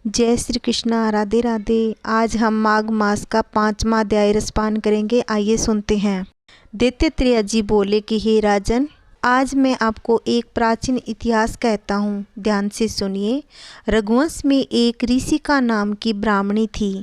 जय श्री कृष्णा, राधे राधे। आज हम माघ मास का 5वां अध्याय रसपान करेंगे। आइए सुनते हैं। दैत्यात्रेय जी बोले कि हे राजन, आज मैं आपको एक प्राचीन इतिहास कहता हूँ, ध्यान से सुनिए। रघुवंश में एक ऋषि का नाम की ब्राह्मणी थी।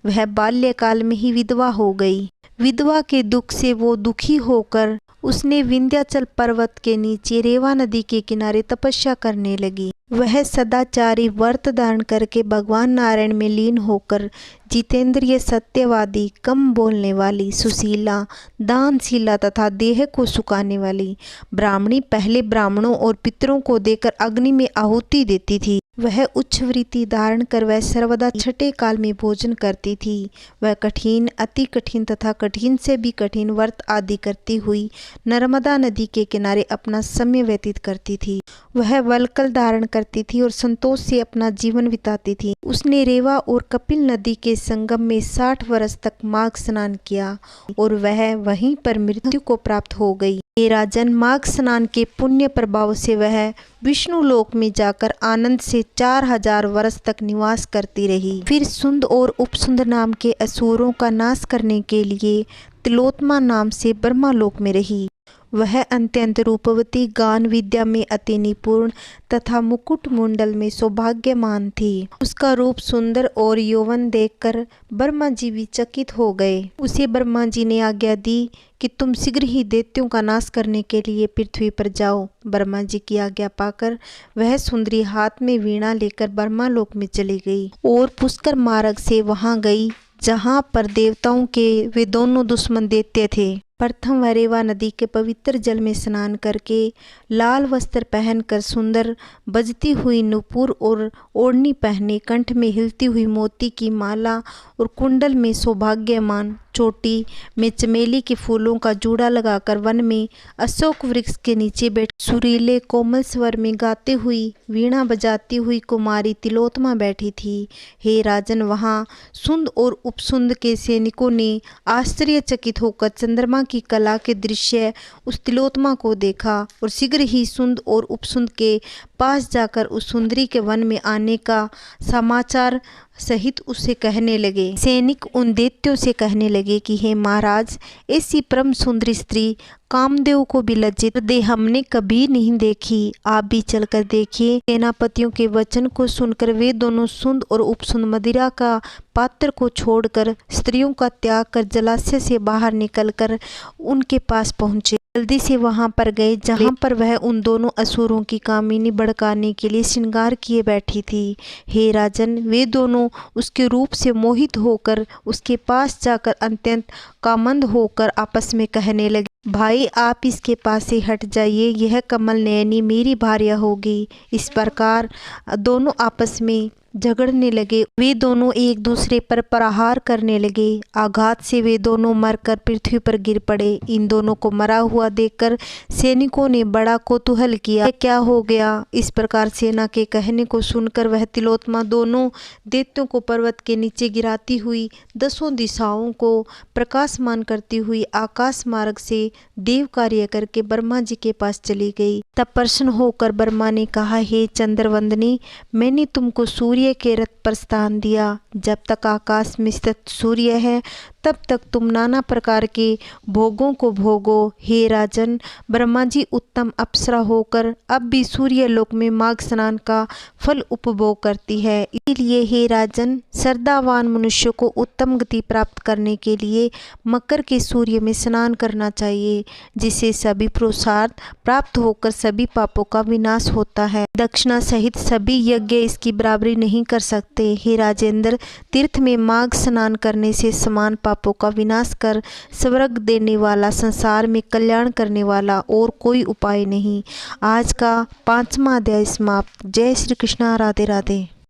वह बाल्यकाल में ही विधवा हो गई। विधवा के दुख से वो दुखी होकर उसने विंध्याचल पर्वत के नीचे रेवा नदी के किनारे तपस्या करने लगी। वह सदाचारी व्रत धारण करके भगवान नारायण में लीन होकर जितेंद्रिय, सत्यवादी, कम बोलने वाली, सुशीला, दानशीला तथा देह को सुखाने वाली ब्राह्मणी पहले ब्राह्मणों और पितरों को देकर अग्नि में आहुति देती थी। वह उच्च वृत्ति धारण कर वह सर्वदा छठे काल में भोजन करती थी। वह कठिन, अति कठिन तथा कठिन से भी कठिन व्रत आदि करती हुई नर्मदा नदी के किनारे अपना समय व्यतीत करती थी। वह वल्कल धारण करती थी और संतोष से अपना जीवन बिताती थी। उसने रेवा और कपिल नदी के संगम में 60 वर्ष तक माघ स्नान किया और वह वहीं पर मृत्यु को प्राप्त हो गई। हे राजन, माघ स्नान के पुण्य प्रभाव से वह विष्णु लोक में जाकर आनंद से 4000 वर्ष तक निवास करती रही। फिर सुंद और उपसुंद नाम के असुरों का नाश करने के लिए तिलोत्तमा नाम से ब्रह्मा लोक में रही। वह अत्यंत रूपवती, गान विद्या में अति निपुण तथा मुकुट मुंडल में सौभाग्यमान थी। उसका रूप सुंदर और यौवन देखकर ब्रह्मा जी भी चकित हो गए। उसे ब्रह्मा जी ने आज्ञा दी कि तुम शीघ्र ही दैत्यों का नाश करने के लिए पृथ्वी पर जाओ। ब्रह्मा जी की आज्ञा पाकर वह सुंदरी हाथ में वीणा लेकर ब्रह्मा लोक में चली गई और पुष्कर मार्ग से वहां गई जहां पर देवताओं के वे दोनों दुश्मन दैत्य थे। प्रथम वह रेवा नदी के पवित्र जल में स्नान करके लाल वस्त्र पहनकर सुंदर बजती हुई नुपुर और ओढ़नी पहने, कंठ में हिलती हुई मोती की माला और कुंडल में सौभाग्यमान, चोटी में चमेली के फूलों का जूड़ा लगाकर वन में अशोक वृक्ष के नीचे बैठ सुरीले कोमल स्वर में गाते हुई वीणा बजाती हुई कुमारी तिलोत्तमा बैठी थी। हे राजन, वहाँ सुंद और उपसुंद के सैनिकों ने आश्चर्यचकित होकर चंद्रमा की कला के दृश्य उस तिलोत्तमा को देखा और शीघ्र ही सुंद और उपसुंद के पास जाकर उस सुंदरी के वन में आने का समाचार सहित उसे कहने लगे। सैनिक उन दैत्यों से कहने लगे कि हे महाराज, ऐसी परम सुंदरी स्त्री कामदेव को भी लज्जित दे हमने कभी नहीं देखी। आप भी चलकर देखिए। सेनापतियों के वचन को सुनकर वे दोनों सुंद और उपसुंद मदिरा का पात्र को छोड़कर स्त्रियों का त्याग कर जलाशय से बाहर निकलकर उनके पास पहुंचे। जल्दी से वहां पर गए जहां पर वह उन दोनों असुरों की कामिनी भड़काने के लिए श्रृंगार किए बैठी थी। हे राजन, वे दोनों उसके रूप से मोहित होकर उसके पास जाकर अत्यंत कामंद होकर आपस में कहने लगे, भाई आप इसके पास से हट जाइए, यह कमल नयनी मेरी भार्या होगी। इस प्रकार दोनों आपस में झगड़ने लगे। वे दोनों एक दूसरे पर प्रहार करने लगे। आघात से वे दोनों मरकर पृथ्वी पर गिर पड़े। इन दोनों को मरा हुआ देखकर सैनिकों ने बड़ा कौतूहल किया, क्या हो गया। इस प्रकार सेना के कहने को सुनकर वह तिलोत्तमा दोनों दैत्यों को पर्वत के नीचे गिराती हुई 10 दिशाओं को प्रकाशमान करती हुई आकाश मार्ग से देव कार्य करके ब्रह्मा जी के पास चली गई। तब प्रसन्न होकर ब्रह्मा ने कहा, हे चंद्रवंदनी, मैंने तुमको सूर्य के रथ पर स्थान दिया। जब तक आकाश में स्थित सूर्य है तब तक तुम नाना प्रकार के भोगों को भोगो। हे राजन, ब्रह्मा जी उत्तम अप्सरा होकर अब भी सूर्य लोक में माघ स्नान का फल उपभोग करती है। इसलिए हे राजन, श्रद्धावान मनुष्य को उत्तम गति प्राप्त करने के लिए मकर के सूर्य में स्नान करना चाहिए, जिससे सभी पुरुषार्थ प्राप्त होकर सभी पापों का विनाश होता है। दक्षिणा सहित सभी यज्ञ इसकी बराबरी नहीं कर सकते। हे राजेंद्र, तीर्थ में माघ स्नान करने से समान पापों का विनाश कर स्वर्ग देने वाला, संसार में कल्याण करने वाला और कोई उपाय नहीं। आज का 5वां अध्याय समाप्त। जय श्री कृष्णा, राधे राधे।